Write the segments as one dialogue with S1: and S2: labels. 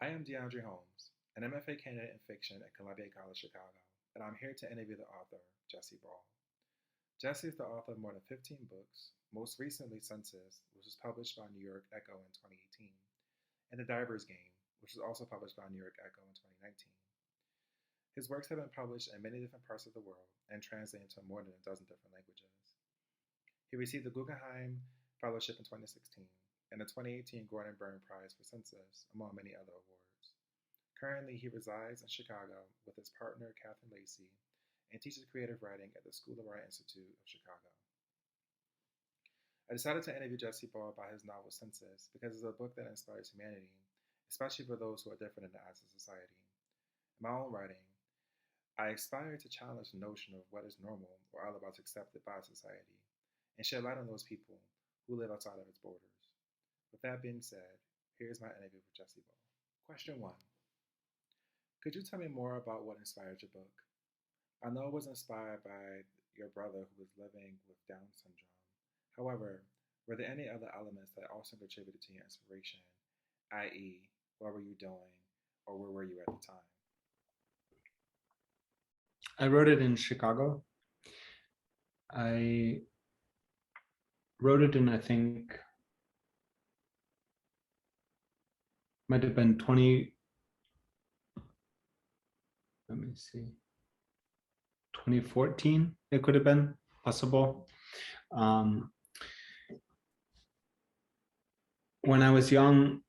S1: I am DeAndre Holmes, an MFA candidate in fiction at Columbia College Chicago, and I'm here to interview the author, Jesse Ball. Jesse is the author of more than 15 books, most recently Census, which was published by New York Echo in 2018, and The Diver's Game, which was also published by New York Echo in 2019. His works have been published in many different parts of the world and translated into more than a dozen different languages. He received the Guggenheim Fellowship in 2016 and the 2018 Gordon Byrne Prize for Census, among many other awards. Currently, he resides in Chicago with his partner, Catherine Lacey, and teaches creative writing at the School of Art Institute of Chicago. I decided to interview Jesse Ball about his novel Census because it's a book that inspires humanity, especially for those who are different in the eyes of society. In my own writing, I aspire to challenge the notion of what is normal or otherwise accepted by society, and shed light on those people who live outside of its borders. With that being said, here's my interview with Jesse Ball. Question 1. Could you tell me more about what inspired your book? I know it was inspired by your brother who was living with Down syndrome. However, were there any other elements that also contributed to your inspiration, i.e., what were you doing or where were you at the time?
S2: I wrote it in Chicago. I wrote it in, I think, might have been 2014, it could have been possible. When I was young,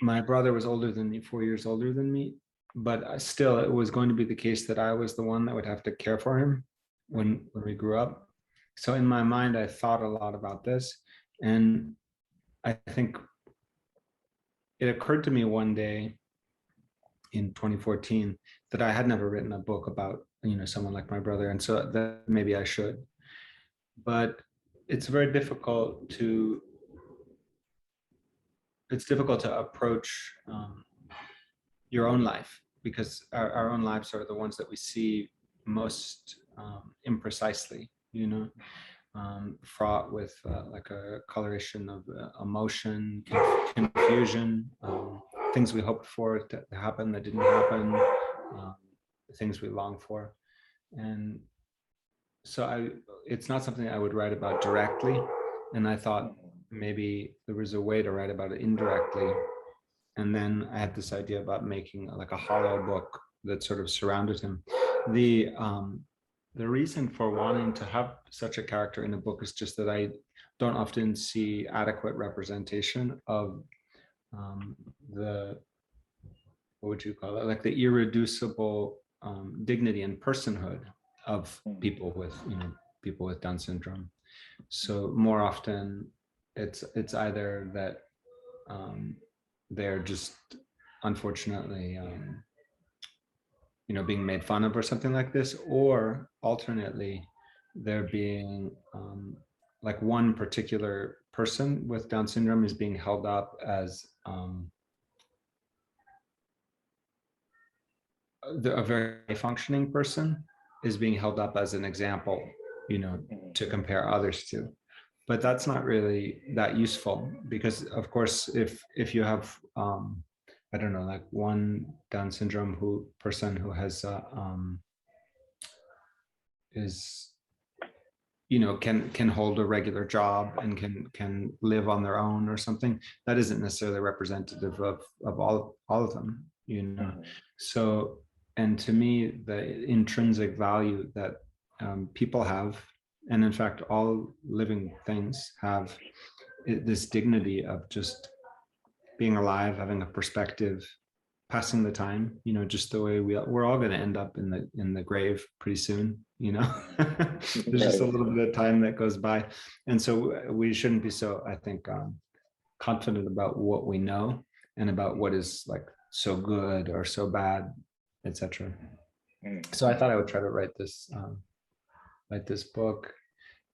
S2: my brother was older than me, 4 years older than me, but still it was going to be the case that I was the one that would have to care for him when we grew up. So in my mind, I thought a lot about this, and I think it occurred to me one day in 2014 that I had never written a book about, someone like my brother, and so that maybe I should. But it's very difficult to approach your own life, because our own lives are the ones that we see most imprecisely, fraught with like a coloration of emotion, confusion, things we hoped for to happen that didn't happen, things we long for. And so it's not something I would write about directly. And I thought maybe there was a way to write about it indirectly. And then I had this idea about making like a hollow book that sort of surrounded him. The reason for wanting to have such a character in a book is just that I don't often see adequate representation of what would you call it? Like the irreducible dignity and personhood of people with Down syndrome. So more often it's either that they're just unfortunately being made fun of or something like this, or alternately they're being like one particular person with Down syndrome is being held up as a very functioning person is being held up as an example, to compare others to. But that's not really that useful, because of course, if you have, I don't know, like one Down syndrome person who has is, can hold a regular job and can live on their own or something, that isn't necessarily representative of all of them, So, and to me, the intrinsic value that people have, and in fact, all living things have, this dignity of just being alive, having a perspective, passing the time, just the way we're all going to end up in the grave pretty soon, there's just a little bit of time that goes by. And so we shouldn't be so, I think, confident about what we know and about what is like so good or so bad, etc. So I thought I would try to write this book.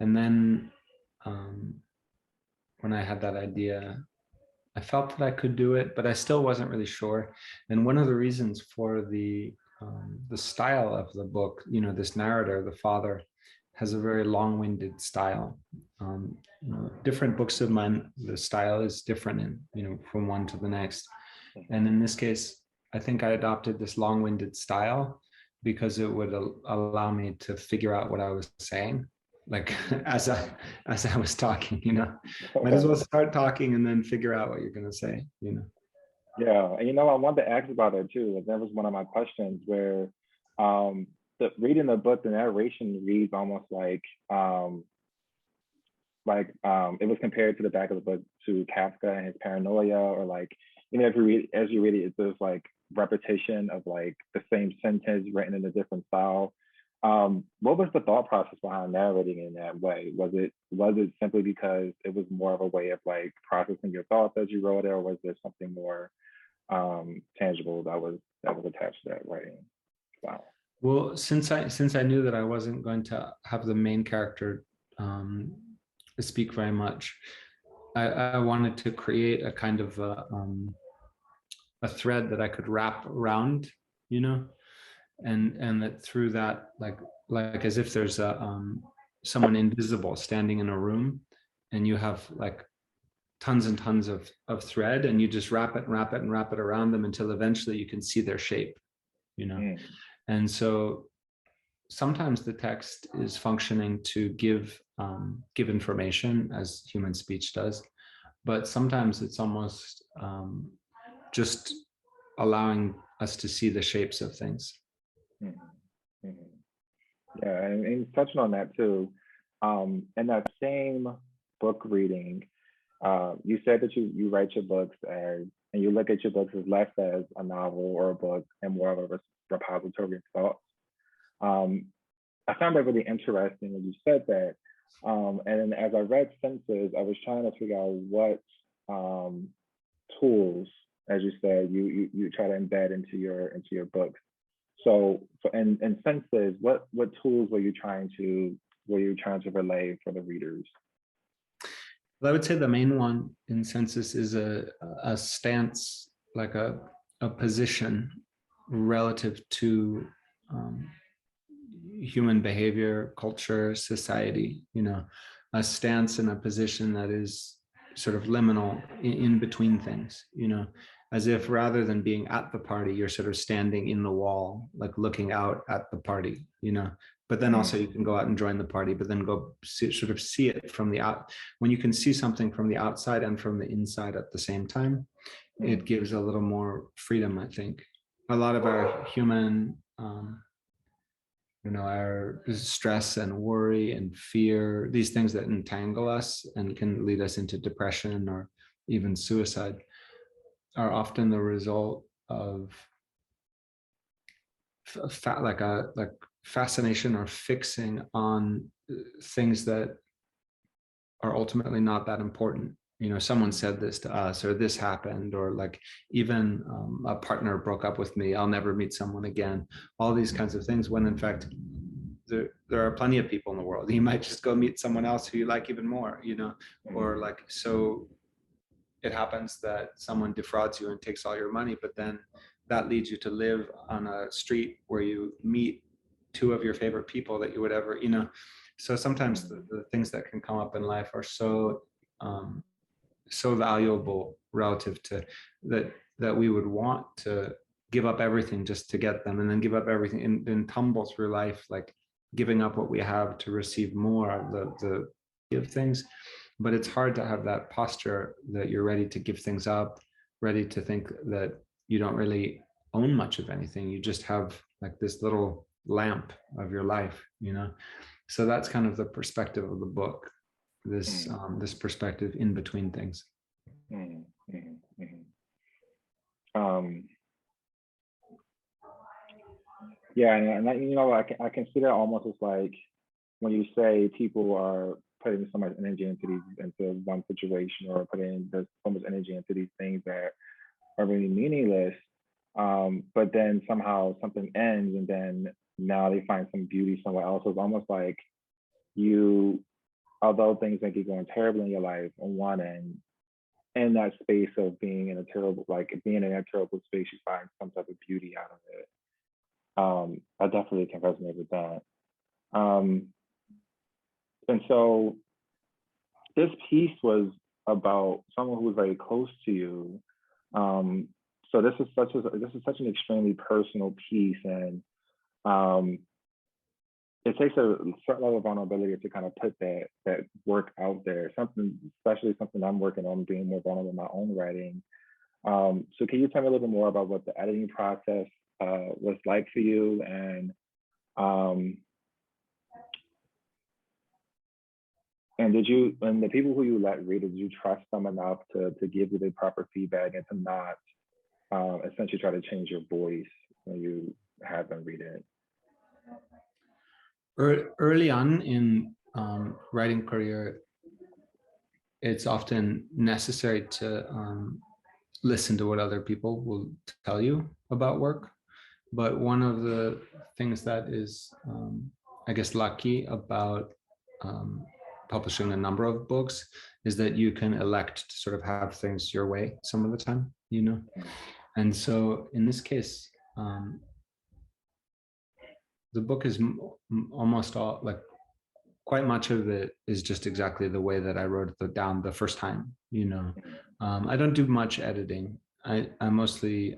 S2: And then when I had that idea, I felt that I could do it, but I still wasn't really sure. And one of the reasons for the style of the book, this narrator, the father, has a very long-winded style. Different books of mine, the style is different, from one to the next. And in this case, I think I adopted this long-winded style because it would allow me to figure out what I was saying, like as I was talking. Might as well start talking and then figure out what you're going to say.
S3: Yeah, and I wanted to ask about that too. That was one of my questions where reading the book, the narration reads almost it was compared to the back of the book to Kafka and his paranoia, or like as you read it, there's like repetition of like the same sentence written in a different style. What was the thought process behind narrating in that way? Was it simply because it was more of a way of like processing your thoughts as you wrote it, or was there something more tangible that was attached to that writing? Wow.
S2: Well, since I knew that I wasn't going to have the main character speak very much, I wanted to create a kind of a thread that I could wrap around, and that through that, like as if there's someone invisible standing in a room, and you have like tons and tons of thread, and you just wrap it and wrap it and wrap it around them until eventually you can see their shape. And so sometimes the text is functioning to give information, as human speech does, but sometimes it's almost just allowing us to see the shapes of things.
S3: Yeah, and touching on that too, in that same book reading, you said that you write your books and you look at your books as less as a novel or a book and more of a repository of thoughts. I found that really interesting when you said that. And then as I read CENSUS, I was trying to figure out what tools, as you said, you try to embed into your books. So in CENSUS, what tools were you trying to relay for the readers?
S2: Well, I would say the main one in CENSUS is a stance, like a position relative to human behavior, culture, society, a stance and a position that is sort of liminal in between things, as if rather than being at the party, you're sort of standing in the wall, like looking out at the party, but then also you can go out and join the party, but then go sort of see it from the out. When you can see something from the outside and from the inside at the same time, it gives a little more freedom, I think. A lot of our human our stress and worry and fear, these things that entangle us and can lead us into depression or even suicide, are often the result of like fascination or fixing on things that are ultimately not that important. Someone said this to us, or this happened, or like even a partner broke up with me, I'll never meet someone again. All these kinds of things, when in fact there are plenty of people in the world. You might just go meet someone else who you like even more, or like, so it happens that someone defrauds you and takes all your money, but then that leads you to live on a street where you meet two of your favorite people that you would ever, so sometimes the things that can come up in life are so valuable relative to that we would want to give up everything just to get them, and then give up everything and tumble through life, like giving up what we have to receive more of the give things. But it's hard to have that posture that you're ready to give things up, ready to think that you don't really own much of anything. You just have like this little lamp of your life, So that's kind of the perspective of the book, this perspective in between things.
S3: Yeah, and I consider almost as like when you say people are putting so much energy into one situation, or putting so much energy into these things that are really meaningless, but then somehow something ends, and then now they find some beauty somewhere else. It's almost like although things may be going terribly in your life on one end, in that space of being in a terrible space, you find some type of beauty out of it. I definitely can resonate with that. And so this piece was about someone who was very close to you. so this is such an extremely personal piece, and it takes a certain level of vulnerability to kind of put that work out there. Especially something I'm working on, being more vulnerable in my own writing. So can you tell me a little bit more about what the editing process was like for you, and the people who you let read it, did you trust them enough to give you the proper feedback and to not essentially try to change your voice when you have them read it?
S2: Early on in writing career, it's often necessary to listen to what other people will tell you about work. But one of the things that is, I guess, lucky about publishing a number of books is that you can elect to sort of have things your way some of the time, you know? And so in this case, the book is almost all, like, quite much of it is just exactly the way that I wrote it down the first time, you know? I don't do much editing. I mostly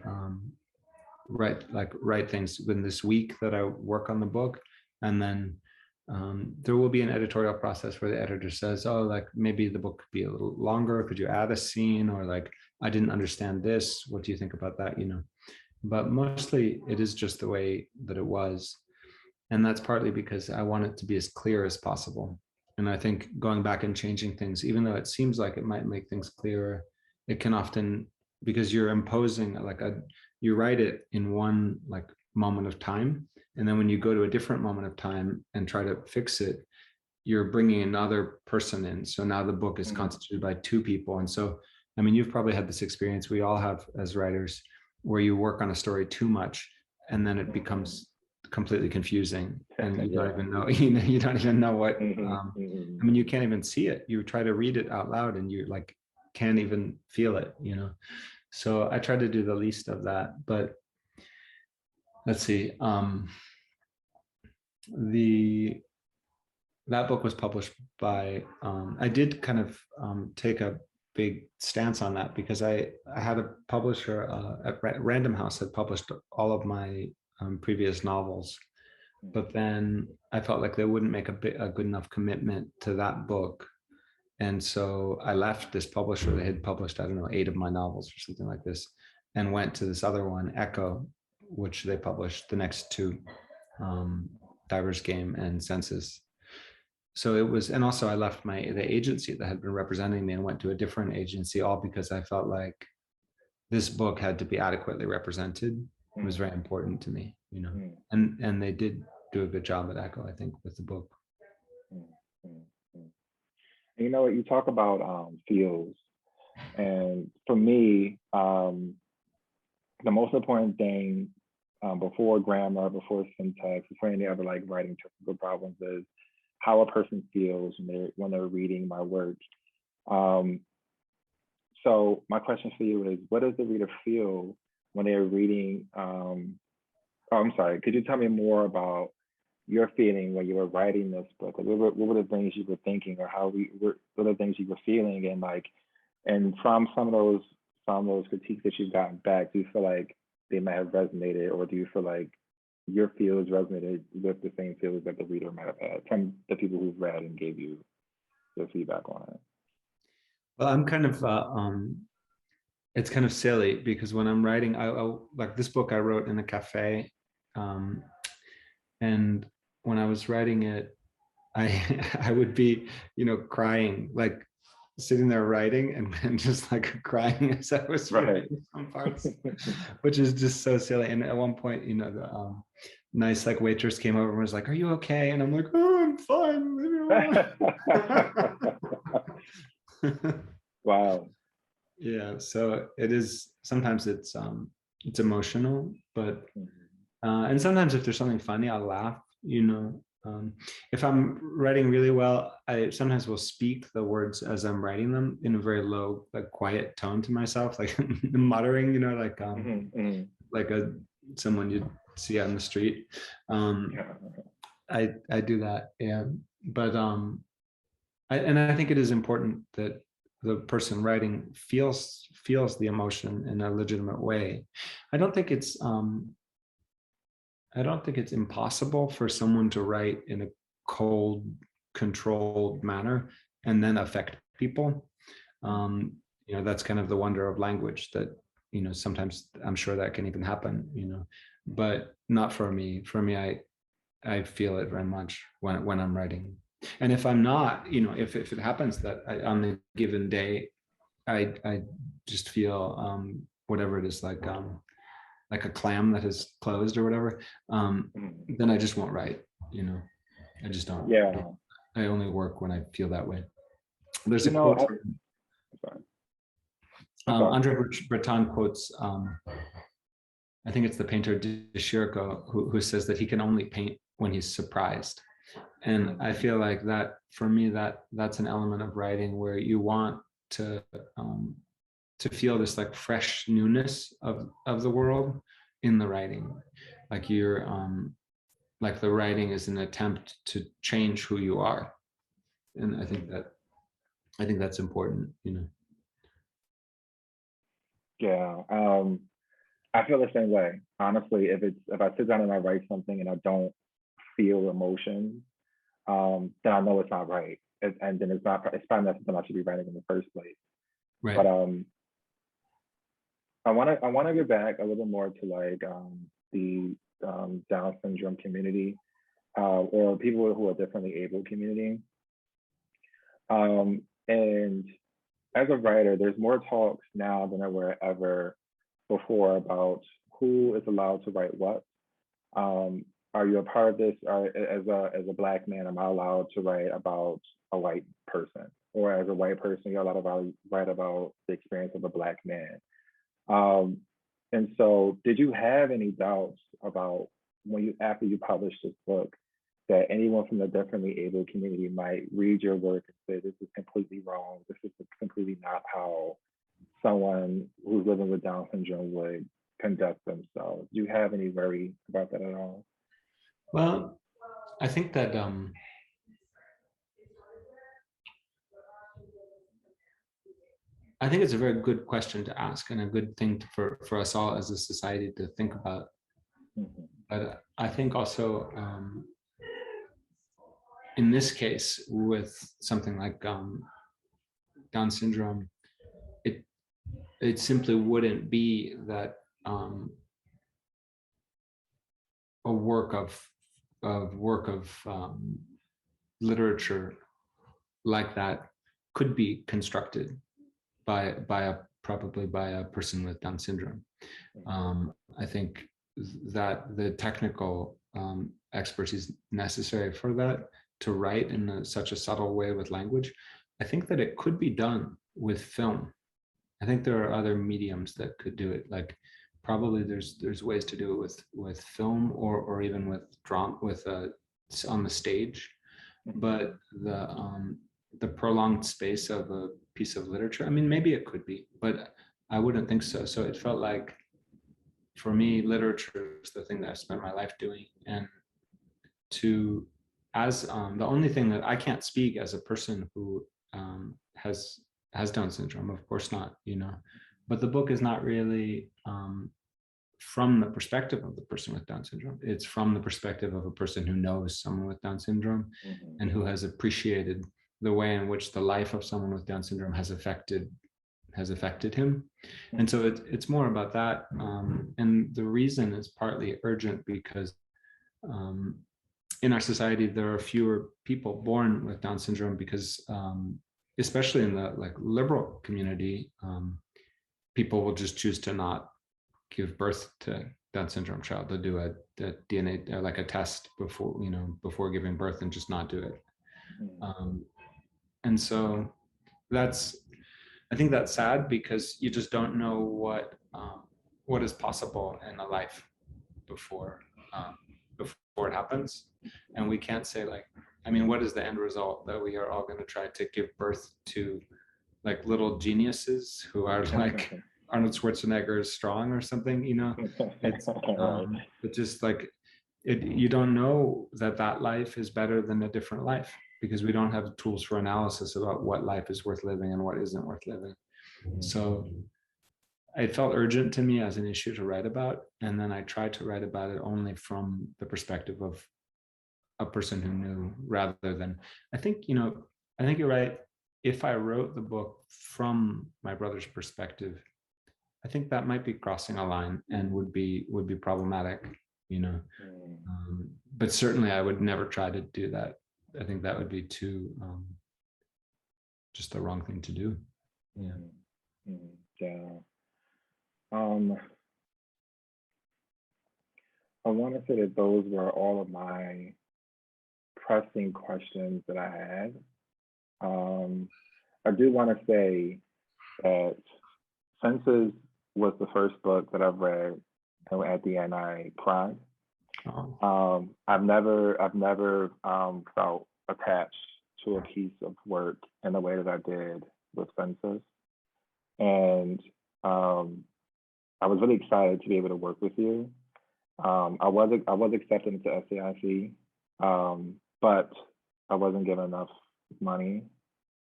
S2: write things within this week that I work on the book, and then there will be an editorial process where the editor says, oh, like, maybe the book could be a little longer, could you add a scene, or like, I didn't understand this, what do you think about that, you know? But mostly it is just the way that it was, and that's partly because I want it to be as clear as possible. And I think going back and changing things, even though it seems like it might make things clearer, it can often, because you're imposing you write it in one like moment of time, and then when you go to a different moment of time and try to fix it, you're bringing another person in. So now the book is constituted by two people. And so, I mean, you've probably had this experience, we all have as writers, where you work on a story too much and then it becomes completely confusing, and you don't even know, you don't even know what, I mean, you can't even see it. You try to read it out loud and you like can't even feel it, you know? So I try to do the least of that, but let's see. That book was published by, I did kind of take a big stance on that, because I had a publisher at Random House had published all of my previous novels, but then I felt like they wouldn't make a good enough commitment to that book. And so I left this publisher that had published, I don't know, 8 of my novels or something like this, and went to this other one, Echo, which they published the next 2, Diver's Game and CENSUS. So it was, and also I left the agency that had been representing me and went to a different agency, all because I felt like this book had to be adequately represented. It was very important to me, you know, and they did do a good job at Echo, I think, with the book.
S3: You know, you talk about feels, and for me, the most important thing before grammar, before syntax, before any other like writing technical problems is how a person feels when they're reading my work. So my question for you is, what does the reader feel when they're reading? I'm sorry, could you tell me more about your feeling when you were writing this book? Like, what were the things you were thinking, or what are the things you were feeling? And like, and from some of those critiques that you've gotten back, do you feel like they might have resonated, or do you feel like your feels resonated with the same feelings that the reader might have had from the people who've read and gave you their feedback on it?
S2: Well, I'm kind of, it's kind of silly, because when I'm writing, I like this book I wrote in a cafe, and when I was writing it, I would be, you know, crying, like sitting there writing and just like crying as I was writing some parts, which is just so silly. And at one point, you know, the nice like waitress came over and was like, "Are you okay?" And I'm like, "Oh, I'm fine. Leave me alone."
S3: Wow.
S2: Yeah, so it is, sometimes it's emotional, but and sometimes if there's something funny, I'll laugh, you know. If I'm writing really well, I sometimes will speak the words as I'm writing them in a very low, like quiet tone to myself, like muttering, you know, like like someone you'd see on the street. I do that, yeah. But I think it is important that the person writing feels the emotion in a legitimate way. I don't think it's impossible for someone to write in a cold, controlled manner and then affect people. That's kind of the wonder of language, that sometimes I'm sure that can even happen, but not for me. For me, I feel it very much when I'm writing. And if I'm not, if it happens that on a given day, I just feel whatever it is, like a clam that is closed or whatever, then I just won't write. I just don't.
S3: Yeah.
S2: I only work when I feel that way. There's a
S3: know,
S2: quote. Andre Breton quotes, I think it's the painter de Chirico, who says that he can only paint when he's surprised. And I feel like that, for me, that's an element of writing where you want to feel this like fresh newness of the world in the writing. Like you're like the writing is an attempt to change who you are. And I think that's important,
S3: Yeah. I feel the same way. Honestly, if I sit down and I write something and I don't feel emotion, then I know it's not right. And then it's probably not something I should be writing in the first place.
S2: right?
S3: But I want to get back a little more to like the Down syndrome community, or people who are differently able community. And as a writer, there's more talks now than there were ever before about who is allowed to write what. Are you a part of this? As a Black man, am I allowed to write about a white person? Or as a white person, you're allowed to write about the experience of a Black man? And so, did you have any doubts about after you published this book, that anyone from the differently able community might read your work and say, this is completely wrong, this is completely not how someone who's living with Down syndrome would conduct themselves? Do you have any worry about that at all?
S2: Well, I think that I think it's a very good question to ask, and a good thing for us all as a society to think about. Mm-hmm. But I think also in this case, with something like Down syndrome, it simply wouldn't be that a work of literature like that could be constructed probably by a person with Down syndrome. I think that the technical expertise necessary for that, to write in such a subtle way with language, I think that it could be done with film. I think there are other mediums that could do it. Like probably there's ways to do it with film or even with drama, on the stage. But the prolonged space of a piece of literature, I mean, maybe it could be, but I wouldn't think so. So it felt like, for me, literature is the thing that I spent my life doing. And the only thing that I can't speak as a person who has Down syndrome, of course not, but the book is not really from the perspective of the person with Down syndrome. It's from the perspective of a person who knows someone with Down syndrome, and who has appreciated the way in which the life of someone with Down syndrome has affected him. And so it's more about that. And the reason is partly urgent because in our society, there are fewer people born with Down syndrome because especially in the liberal community, people will just choose to not give birth to Down syndrome child. They'll do a DNA, like a test before giving birth, and just not do it. And so I think that's sad, because you just don't know what is possible in a life before it happens. And we can't say what is the end result? That we are all going to try to give birth to little geniuses who are like Arnold Schwarzenegger is strong or something, it's but just you don't know that life is better than a different life. because we don't have tools for analysis about what life is worth living and what isn't worth living. So it felt urgent to me as an issue to write about. And then I tried to write about it only from the perspective of a person who knew, rather than, I think you're right. If I wrote the book from my brother's perspective, I think that might be crossing a line and would be problematic, but certainly I would never try to do that. I think that would be too just the wrong thing to do.
S3: Yeah. I want to say that those were all of my pressing questions that I had. I do want to say that Census was the first book that I've read, and at the end I cried. I've never felt attached to a piece of work in the way that I did with Census, and I was really excited to be able to work with you. I was accepted into SAIC, but I wasn't given enough money,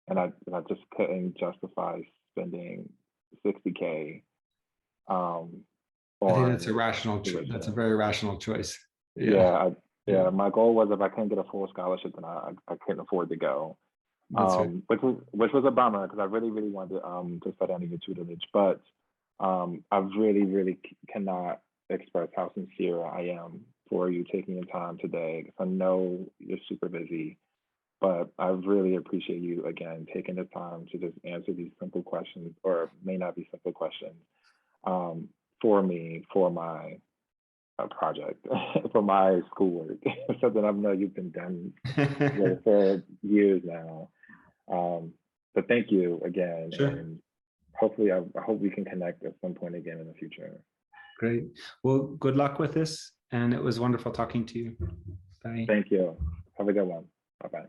S3: and I just couldn't justify spending $60K.
S2: I think that's a rational choice. That's a very rational choice. Yeah.
S3: My goal was, if I couldn't get a full scholarship, then I couldn't afford to go.
S2: Right.
S3: Which was a bummer, because I really wanted to study under your tutelage, but I really cannot express how sincere I am for you taking the time today, because I know you're super busy, but I really appreciate you again taking the time to just answer these simple questions, or may not be simple questions, for me, for my project, for my schoolwork, something I know you've been done with for years now. But thank you again.
S2: Sure.
S3: And hopefully, I hope we can connect at some point again in the future.
S2: Great. Well, good luck with this. And it was wonderful talking to you. Bye.
S3: Thank you. Have a good one. Bye-bye.